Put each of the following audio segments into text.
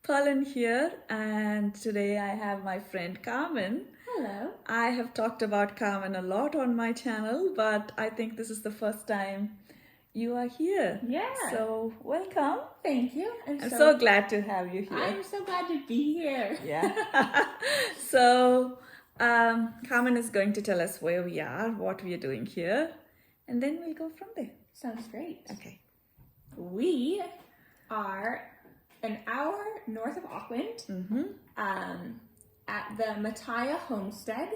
Colin here, and today I have my friend Carmen. Hello. I have talked about Carmen a lot on my channel, but I think this is the first time you are here. Yeah. So welcome. Thank you. I'm so glad to have you here. I'm so glad to be here. Yeah. So Carmen is going to tell us where we are, what we are doing here, and then we'll go from there. Sounds great. Okay. We are an hour north of Auckland at the Mataya Homestead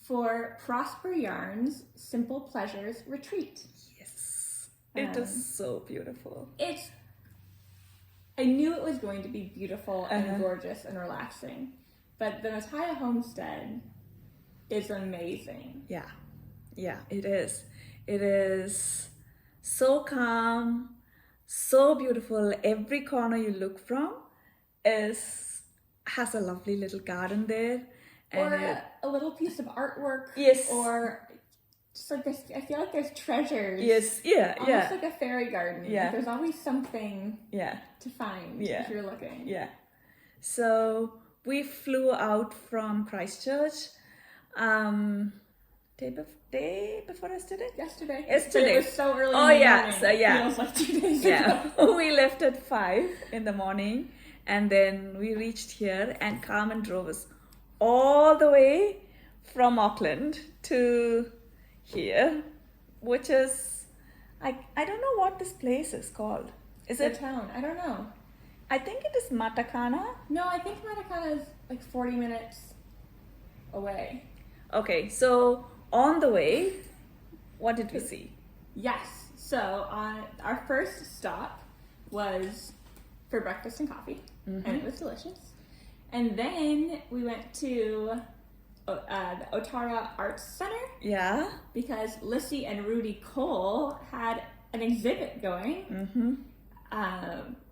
for Prosper Yarn's Simple Pleasures Retreat. Yes. It is so beautiful. I knew it was going to be beautiful and gorgeous and relaxing, but the Mataya Homestead is amazing. Yeah, it is. It is so calm, so beautiful. Every corner you look from has a lovely little garden there. And or a little piece of artwork. Yes. Or just like this, I feel like there's treasures. Yes, Almost like a fairy garden. Yeah. Like there's always something to find if you're looking. Yeah. So we flew out from Christchurch day before yesterday? Yesterday. Yesterday. It was so early in the yeah, morning. so yeah. It feels like 2 days ago. We left at 5 in the morning and then we reached here and Carmen drove us all the way from Auckland to here, which is, I don't know what this place is called. Is it? Town? I don't know. I think it is Matakana. No, I think Matakana is like 40 minutes away. Okay, so on the way, what did we see? Yes, so on our first stop was for breakfast and coffee, and it was delicious. And then we went to the Otaroa Arts Center. Yeah. Because Lissy and Rudy Cole had an exhibit going,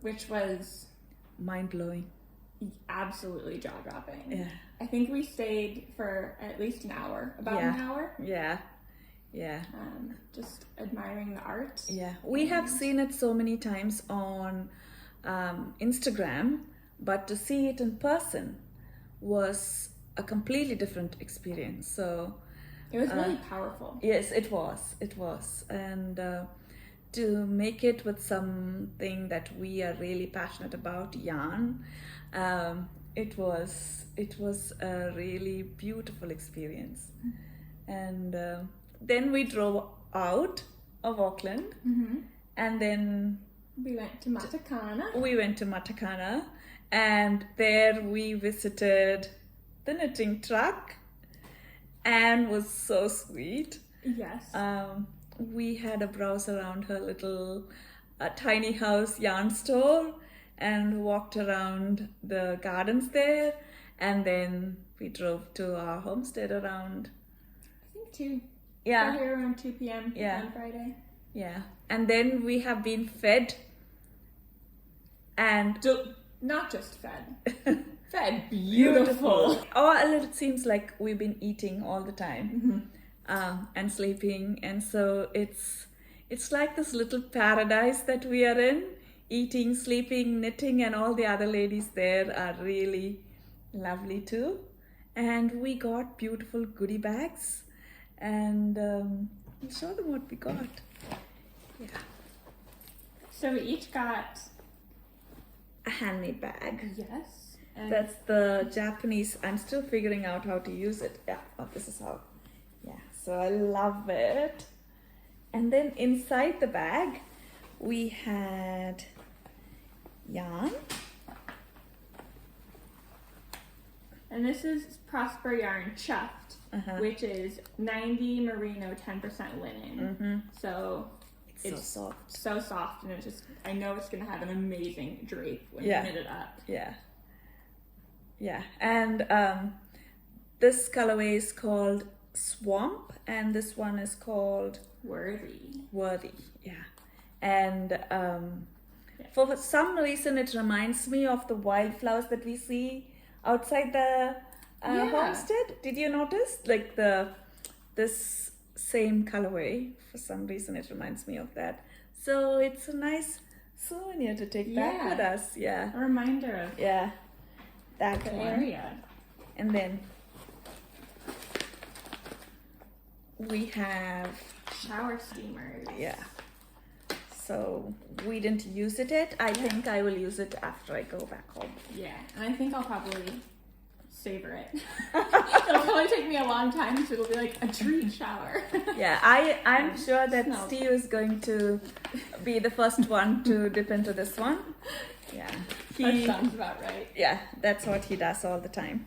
which was mind-blowing. Absolutely jaw-dropping. Yeah. I think we stayed for at least an hour, about an hour. Yeah. Just admiring the art. Yeah, we have seen it so many times on Instagram, but to see it in person was a completely different experience. So it was really powerful. Yes, it was. And to make it with something that we are really passionate about, yarn, it was a really beautiful experience. And then we drove out of Auckland, and then we went to Matakana. And there we visited the knitting truck, and was so sweet. Yes. We had a browse around her little tiny house yarn store and walked around the gardens there, and then we drove to our homestead around, I think 2. Yeah. Got here around 2 p.m. on Friday. Yeah. And then we have been fed and not just fed. Fed beautiful. It seems like we've been eating all the time and sleeping, and so it's like this little paradise that we are in, eating, sleeping, knitting, and all the other ladies there are really lovely too. And we got beautiful goodie bags, and I'll show them what we got. Yeah. So we each got a handmade bag. Yes. That's the Japanese. I'm still figuring out how to use it. Yeah, this is how. Yeah, so I love it. And then inside the bag, we had yarn. And this is Prosper Yarn Chuffed, which is 90 merino, 10% linen. So it's so soft, and I know it's going to have an amazing drape when you knit it up. Yeah, and this colorway is called Swamp, and this one is called Worthy. Yeah, and for some reason it reminds me of the wildflowers that we see outside the homestead. Did you notice? Like this same colorway, for some reason it reminds me of that. So it's a nice souvenir to take back with us. Yeah. A reminder of that the one. area. And then we have shower steamers. Yeah. So we didn't use it yet. I think I will use it after I go back home. Yeah, and I think I'll probably savor it. It'll probably take me a long time, so it'll be like a treat shower. Yeah, I'm sure that Steve is going to be the first one to dip into this one. Yeah. That sounds about right. Yeah, that's what he does all the time.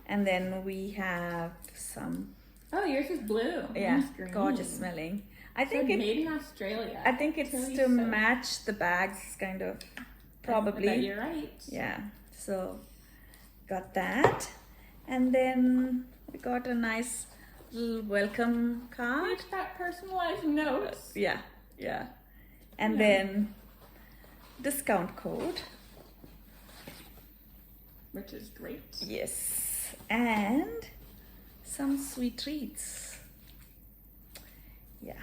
And then we have some... Oh, yours is blue. Yeah, gorgeous smelling. I think it's made in Australia. I think it's to match the bags, kind of. Probably. I bet you're right. Yeah. So, got that. And then we got a nice little welcome card. It's got personalized notes. Yeah. And then discount code. Which is great. Yes. And some sweet treats. Yeah.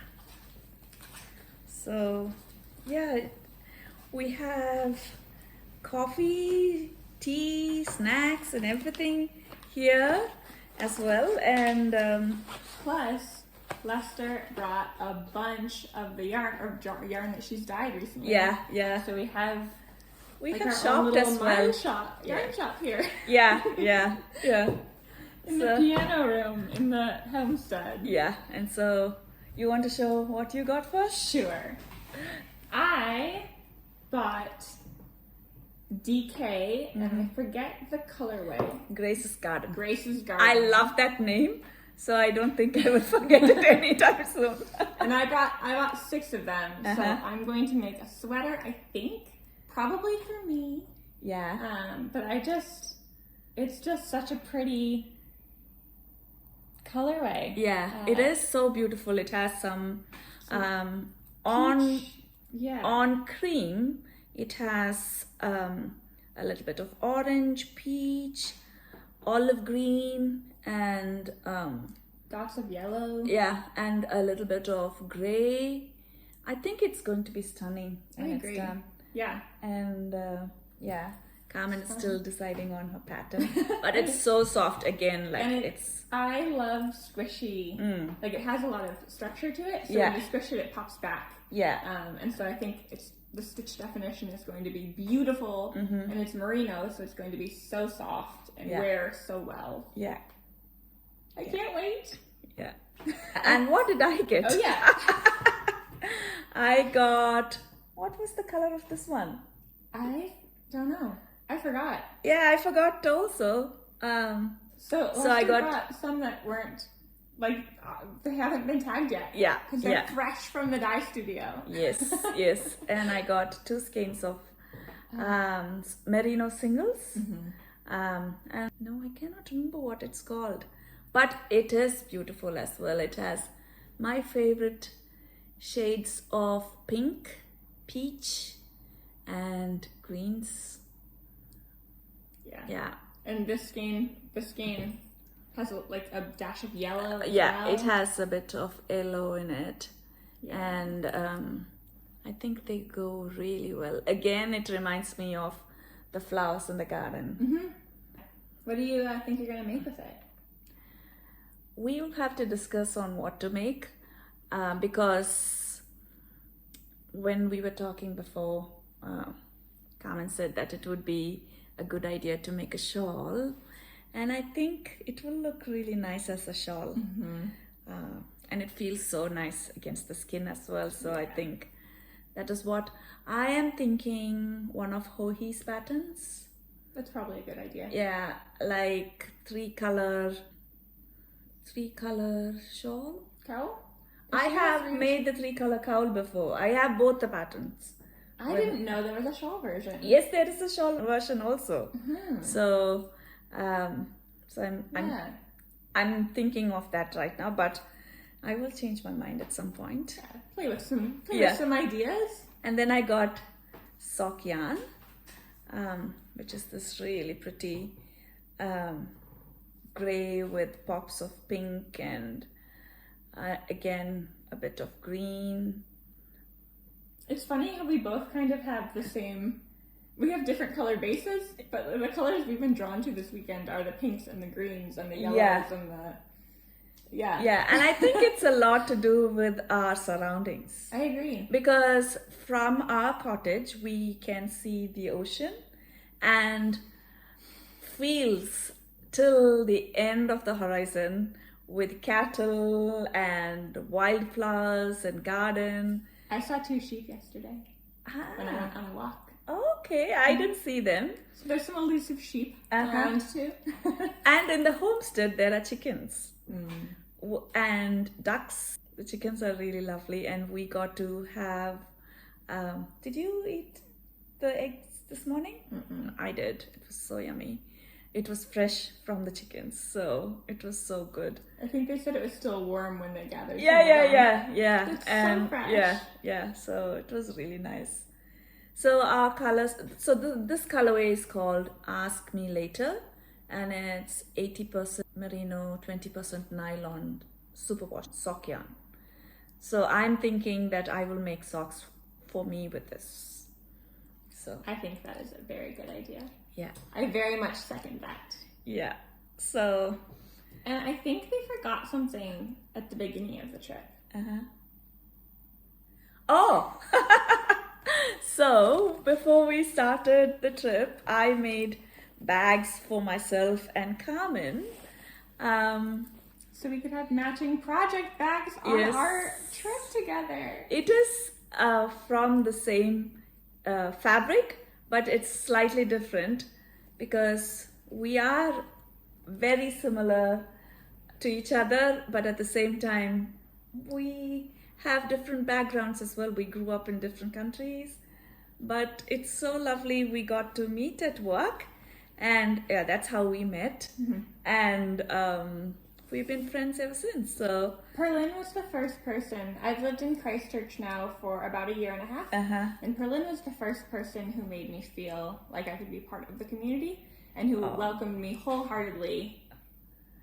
So, yeah, we have coffee, tea, snacks, and everything here as well. And plus, Lester brought a bunch of the yarn yarn that she's dyed recently. Yeah. So we have shopped as well. Yarn shop here. Yeah. In the piano room in the Homestead. Yeah, and so you want to show what you got first? Sure. I bought DK, and I forget the colorway. Grace's Garden. Grace's Garden. I love that name, so I don't think I will forget it anytime soon. And I bought 6 of them, so I'm going to make a sweater, I think, probably for me. Yeah. But it's just such a pretty colorway. Yeah, it is so beautiful. It has some on cream. It has a little bit of orange, peach, olive green, and dots of yellow. Yeah, and a little bit of gray. I think it's going to be stunning when it's done. Yeah. And Carmen is still deciding on her pattern, but it's so soft again. Like I love squishy. Like it has a lot of structure to it, so when you squish it, it pops back. Yeah. And so I think the stitch definition is going to be beautiful, and it's merino, so it's going to be so soft and wear so well. Yeah. I can't wait. Yeah. And what did I get? Oh yeah. I got, what was the color of this one? I don't know. I forgot. Yeah, I forgot also. So I got some that weren't, like, they haven't been tagged yet. Yeah. Because they're fresh from the dye studio. Yes. And I got 2 skeins of merino singles. And no, I cannot remember what it's called. But it is beautiful as well. It has my favorite shades of pink, peach, and greens. Yeah. And this skein has like a dash of yellow. Yeah, it has a bit of yellow in it. Yeah. And I think they go really well. Again, it reminds me of the flowers in the garden. What do you think you're going to make with it? We will have to discuss on what to make because when we were talking before, Carmen said that it would be a good idea to make a shawl, and I think it will look really nice as a shawl. And it feels so nice against the skin as well, so I think that is what I am thinking. One of Hohi's patterns. That's probably a good idea. Yeah, like 3-color shawl. Cowl? I have made the 3-color cowl before. I have both the patterns. I didn't know there was a shawl version. Yes, there is a shawl version also. So I'm thinking of that right now, but I will change my mind at some point. Yeah, play with some ideas. And then I got sock yarn, which is this really pretty gray with pops of pink and again a bit of green. It's funny how we both kind of have the same. We have different color bases, but the colors we've been drawn to this weekend are the pinks and the greens and the yellows and the. Yeah. Yeah, and I think it's a lot to do with our surroundings. I agree. Because from our cottage, we can see the ocean and fields till the end of the horizon with cattle and wildflowers and garden. I saw 2 sheep yesterday when I went on a walk. Okay, I didn't see them. So there's some elusive sheep around too. And in the homestead, there are chickens and ducks. The chickens are really lovely, and we got to have. Did you eat the eggs this morning? I did. It was so yummy. It was fresh from the chickens, so it was so good. I think they said it was still warm when they gathered. Yeah. It's and so fresh. Yeah. So it was really nice. So our colors. So this colorway is called Ask Me Later, and it's 80% merino, 20% nylon, superwash sock yarn. So I'm thinking that I will make socks for me with this. So I think that is a very good idea. Yeah. I very much second that. Yeah. So. And I think they forgot something at the beginning of the trip. Oh! So before we started the trip, I made bags for myself and Carmen. So we could have matching project bags on our trip together. It is from the same fabric, but it's slightly different because we are very similar to each other, but at the same time, we have different backgrounds as well. We grew up in different countries, but it's so lovely. We got to meet at work, and yeah, that's how we met. And we've been friends ever since. So Perlin was the first person. I've lived in Christchurch now for about 1.5 years, and Perlin was the first person who made me feel like I could be part of the community and who welcomed me wholeheartedly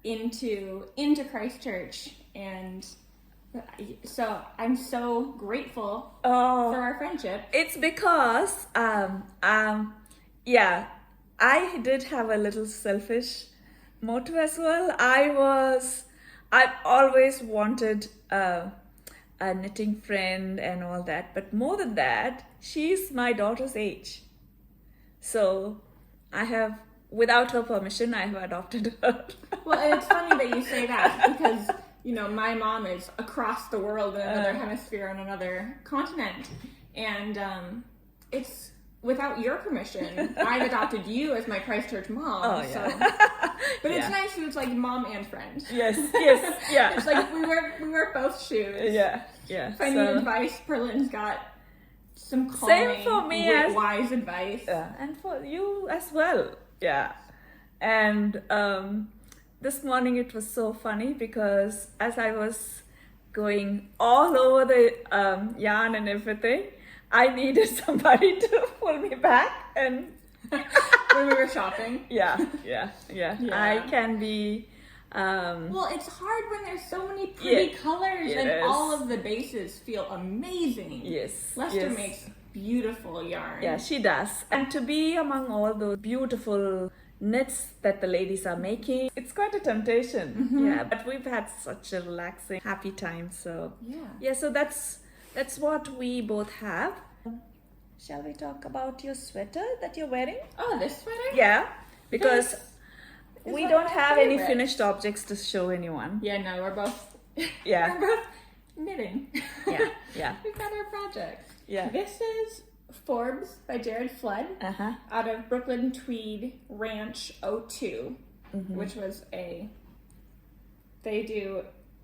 into Christchurch. And so I'm so grateful for our friendship. It's because I did have a little selfish motive as well. I've always wanted a knitting friend and all that, but more than that, she's my daughter's age. So I have, without her permission, I have adopted her. Well, it's funny that you say that because, you know, my mom is across the world in another hemisphere on another continent. And it's without your permission. I've adopted you as my Christchurch mom. Oh, yeah. So. But it's nice because it's like mom and friend. Yes, yeah. It's like we wear both shoes. Yeah. If I need advice, Perlin's got some calming, wise advice. And for you as well. Yeah. And this morning it was so funny because as I was going all over the yarn and everything, I needed somebody to pull me back. And when we were shopping. Yeah. I can be. Well, it's hard when there's so many pretty colors and all of the bases feel amazing. Yes. Lester makes beautiful yarn. Yeah, she does. And to be among all those beautiful knits that the ladies are making, it's quite a temptation. Yeah, but we've had such a relaxing, happy time. So so that's what we both have. Shall we talk about your sweater that you're wearing? Oh, this sweater? Yeah, because we don't have any finished objects to show anyone. Yeah, no, we're both we're both knitting. Yeah. We've got our projects. Yeah. This is Forbes by Jared Flood out of Brooklyn Tweed Ranch 02, which was they do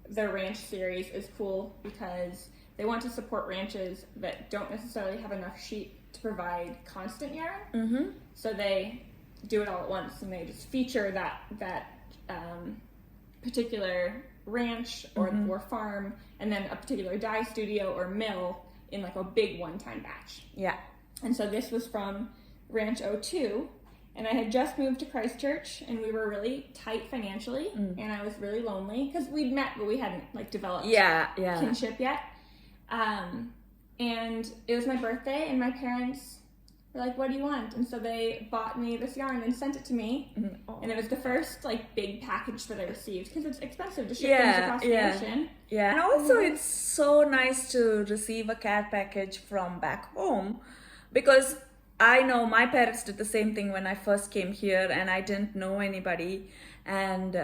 their ranch series is cool because they want to support ranches that don't necessarily have enough sheep to provide constant yarn. So they do it all at once and they just feature that particular ranch or farm and then a particular dye studio or mill in like a big one-time batch. Yeah. And so this was from Ranch 02, and I had just moved to Christchurch, and we were really tight financially, and I was really lonely because we'd met, but we hadn't like developed kinship yet. and it was my birthday, and my parents were like, what do you want? And so they bought me this yarn and sent it to me. Oh. And it was the first like big package that I received, because it's expensive to ship things across the ocean. Yeah, and also it's so nice to receive a care package from back home, because I know my parents did the same thing when I first came here, and I didn't know anybody and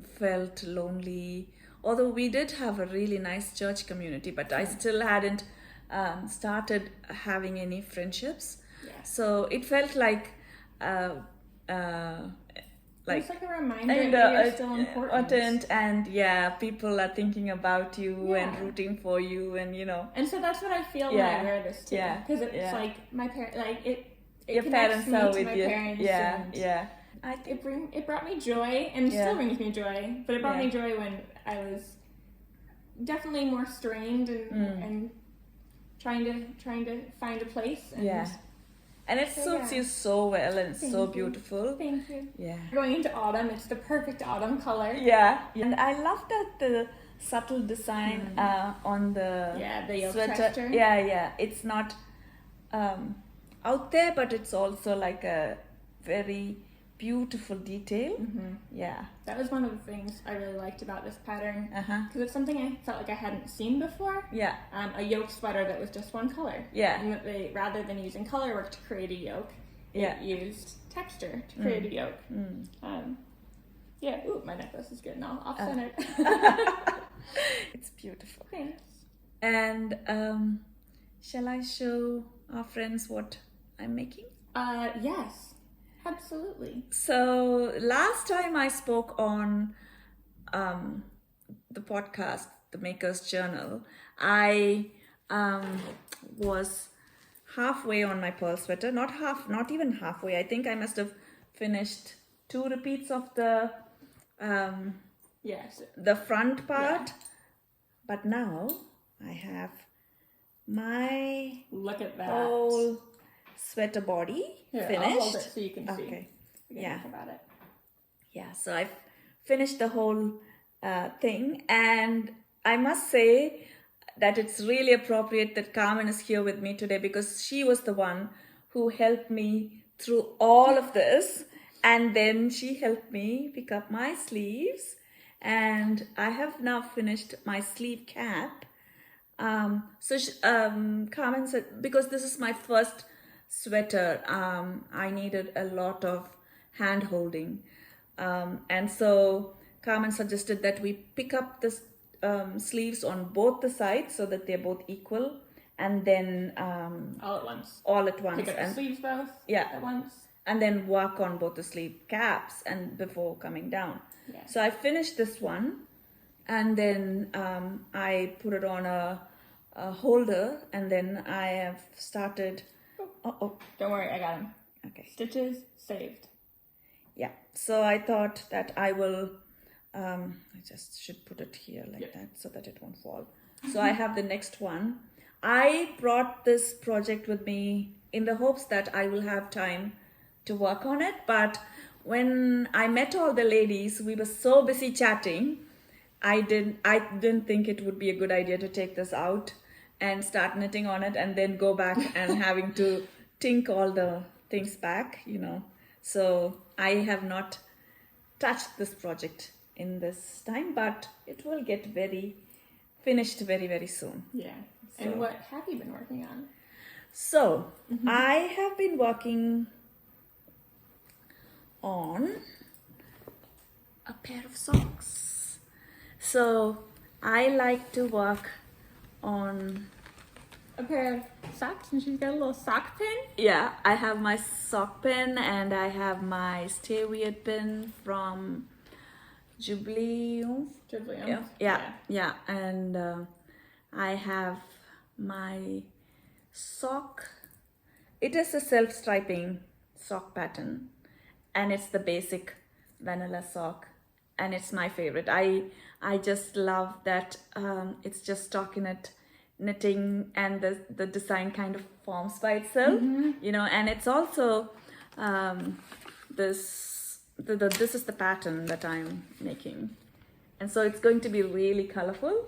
felt lonely. Although we did have a really nice church community, but I still hadn't started having any friendships. Yeah. So it felt like it's like a reminder that you're still important. And people are thinking about you and rooting for you, and And so that's what I feel when I wear this too. Yeah. Because it's like my parents, like it your connects parents me are to with my you. parents. Yeah. I think it brought me joy, and still brings me joy. But it brought me joy when I was definitely more strained and trying to find a place. And it suits you so well, and it's Thank so you. beautiful. Thank you. Yeah. Going into autumn, it's the perfect autumn color. Yeah. And I love that the subtle design on the yoke sweater. texture. Yeah. It's not out there, but it's also like a very beautiful detail. Yeah. That was one of the things I really liked about this pattern, because it's something I felt like I hadn't seen before. Yeah. A yoke sweater that was just one color. Yeah. And that they, rather than using color work to create a yoke, it used texture to create a yoke. Ooh, my necklace is getting all off-centered. It's beautiful. Thanks. And shall I show our friends what I'm making? Yes. Absolutely. So last time I spoke on the podcast, the Makers Journal, I was halfway on my pearl sweater. Not even halfway. I think I must have finished 2 repeats of the the front part. But now I have my look at that whole sweater body finished. I'll hold it so you can see. Okay. Think about it. Yeah, so I've finished the whole thing, and I must say that it's really appropriate that Carmen is here with me today, because she was the one who helped me through all of this, and then she helped me pick up my sleeves, and I have now finished my sleeve cap. Carmen said, because this is my first sweater, I needed a lot of hand holding, and so Carmen suggested that we pick up the sleeves on both the sides so that they're both equal, and then all at once pick up the sleeves both at once, and then work on both the sleeve caps and before coming down. So I finished this one, and then I put it on a holder, and then I have started. Don't worry, I got him. Okay. Stitches saved. Yeah. So I thought that I will. I just should put it here like that so that it won't fall. So I have the next one. I brought this project with me in the hopes that I will have time to work on it. But when I met all the ladies, we were so busy chatting. I didn't think it would be a good idea to take this out and start knitting on it and then go back and having to tink all the things back, So I have not touched this project in this time, but it will get finished very, very soon. Yeah. So. And what have you been working on? So I have been working on a pair of socks. So I like to work on a pair of socks, and she's got a little sock pin. Yeah, I have my sock pin, and I have my Stay Weird pin from Jubilee. Yeah. And I have my sock. It is a self-striping sock pattern, and it's the basic vanilla sock, and it's my favorite. I just love that it's just stockinette knitting, and the design kind of forms by itself, and it's also this is the pattern that I'm making, and so it's going to be really colorful.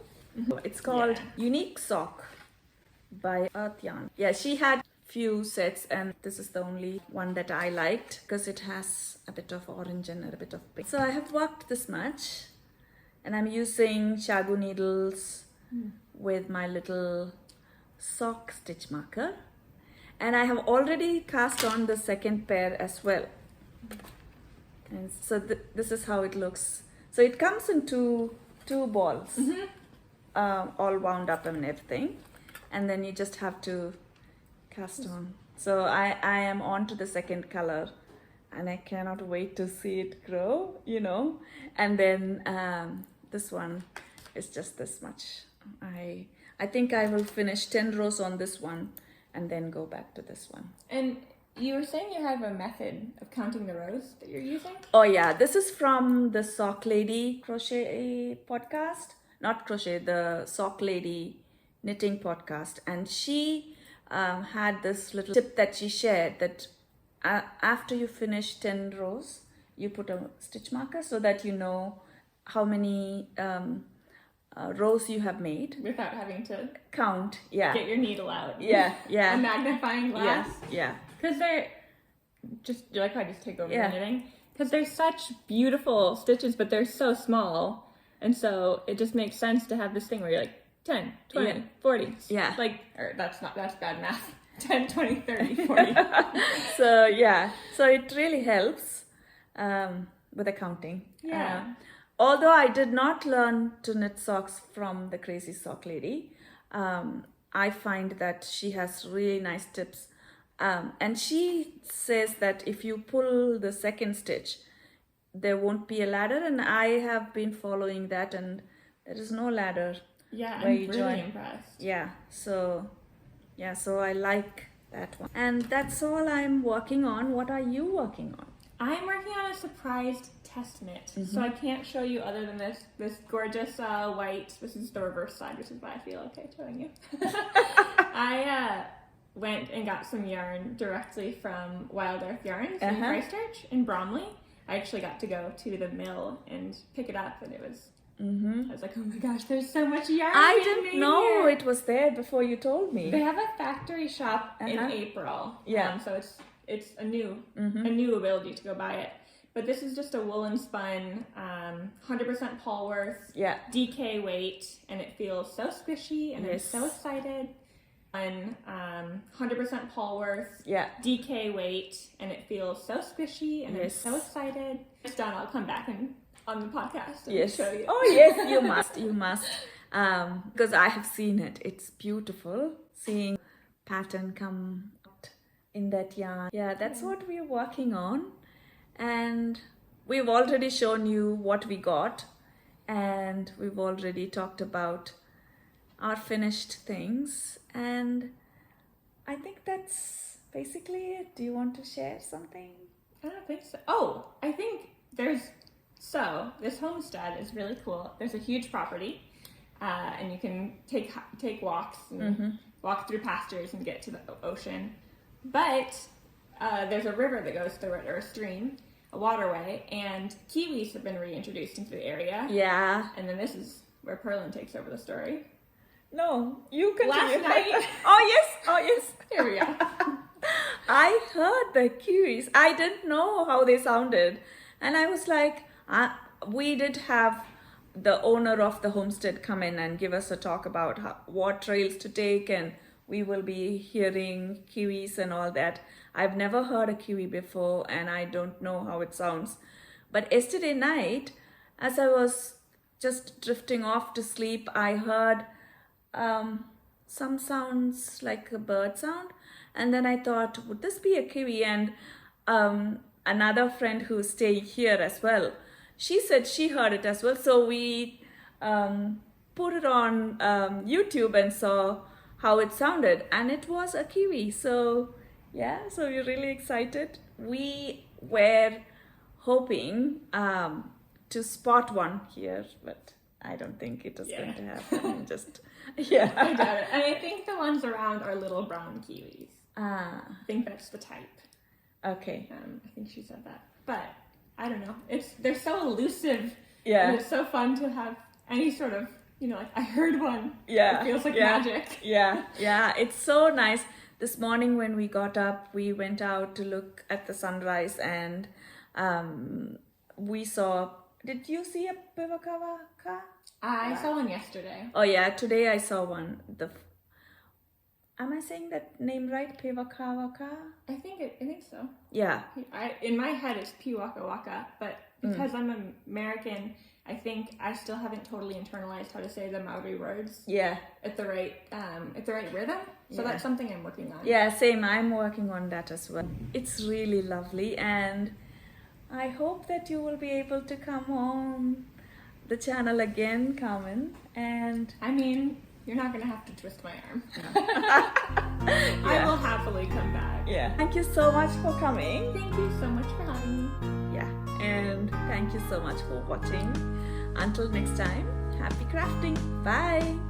It's called Unique Sock, by Earth Yarn. Yeah, she had few sets and this is the only one that I liked because it has a bit of orange and a bit of pink. So I have worked this much and I'm using Shagu needles with my little sock stitch marker, and I have already cast on the second pair as well. And so this is how it looks. So it comes in two balls, all wound up and everything, and then you just have to cast on. So I am on to the second color and I cannot wait to see it grow, you know. And then this one is just this much. I think I will finish 10 rows on this one and then go back to this one. And you were saying you have a method of counting the rows that you're using? Oh yeah, this is from the Sock Lady Crochet podcast. Not crochet, the Sock Lady knitting podcast. And she had this little tip that she shared that after you finish 10 rows, you put a stitch marker so that you know how many rows you have made. Without having to count, yeah. Get your needle out. Yeah. A magnifying glass. Yeah. Because they're just, like I just take over the knitting. Because they're such beautiful stitches, but they're so small. And so it just makes sense to have this thing where you're like, 10, 20, 40. Yeah. Like, or that's bad math. 10, 20, 30, 40. So it really helps with the counting. Yeah. Although I did not learn to knit socks from the Crazy Sock Lady, I find that she has really nice tips. And she says that if you pull the second stitch, there won't be a ladder. And I have been following that and there is no ladder. Yeah, I'm really impressed. So I like that one. And that's all I'm working on. What are you working on? I'm working on a surprised test knit. So I can't show you other than this gorgeous white. This is the reverse side, which is why I feel okay showing you. I went and got some yarn directly from Wild Earth Yarns in Christchurch in Bromley. I actually got to go to the mill and pick it up, and it was I was like, oh my gosh, there's so much yarn. I didn't know it was there before you told me. They have a factory shop in April. Yeah. So it's a new ability to go buy it. But this is just a woolen spun, 100% Polworth, DK weight, and it feels so squishy, and I'm so excited. And 100% Polworth, DK weight, and it feels so squishy, and I'm so excited. It's done. I'll come back and on the podcast and show you. Oh yes, you must. Because I have seen it. It's beautiful seeing pattern come out in that yarn. Yeah, that's what we're working on. And we've already shown you what we got, and we've already talked about our finished things, and I think that's basically it. Do you want to share something? I don't think so. Oh, I think this homestead is really cool. There's a huge property, and you can take walks and walk through pastures and get to the ocean. But there's a river that goes through it, or a stream, a waterway, and kiwis have been reintroduced into the area. Yeah. And then this is where Perlin takes over the story. No, you continue. Last night. Oh yes. Here we go. I heard the kiwis. I didn't know how they sounded, and I was like, we did have the owner of the homestead come in and give us a talk about what trails to take, and we will be hearing kiwis and all that. I've never heard a kiwi before, and I don't know how it sounds. But yesterday night, as I was just drifting off to sleep, I heard some sounds like a bird sound, and then I thought, would this be a kiwi? And another friend who's staying here as well, she said she heard it as well. So we put it on YouTube and saw how it sounded, and it was a kiwi. So so we're really excited. We were hoping to spot one here, but I don't think it is going to happen. I doubt it. And I think the ones around are little brown kiwis. I think that's the type. Okay. I think she said that. But I don't know. They're so elusive. Yeah. And it's so fun to have any sort of like, I heard one. Yeah. It feels like magic. Yeah, it's so nice. This morning when we got up, we went out to look at the sunrise, and we saw, did you see a pivakawaka? I saw one yesterday. Oh yeah, today I saw one. Am I saying that name right? Pivakawaka? I think so. Yeah. In my head it's Piwaka Waka, but because I'm American, I think I still haven't totally internalized how to say the Maori words. Yeah. At the right rhythm. So that's something I'm working on. Yeah, same. I'm working on that as well. It's really lovely, and I hope that you will be able to come on the channel again, Carmen. And I mean, you're not going to have to twist my arm. I will happily come back. Yeah. Thank you so much for coming. Thank you so much for having me. Yeah. And thank you so much for watching. Until next time, happy crafting. Bye.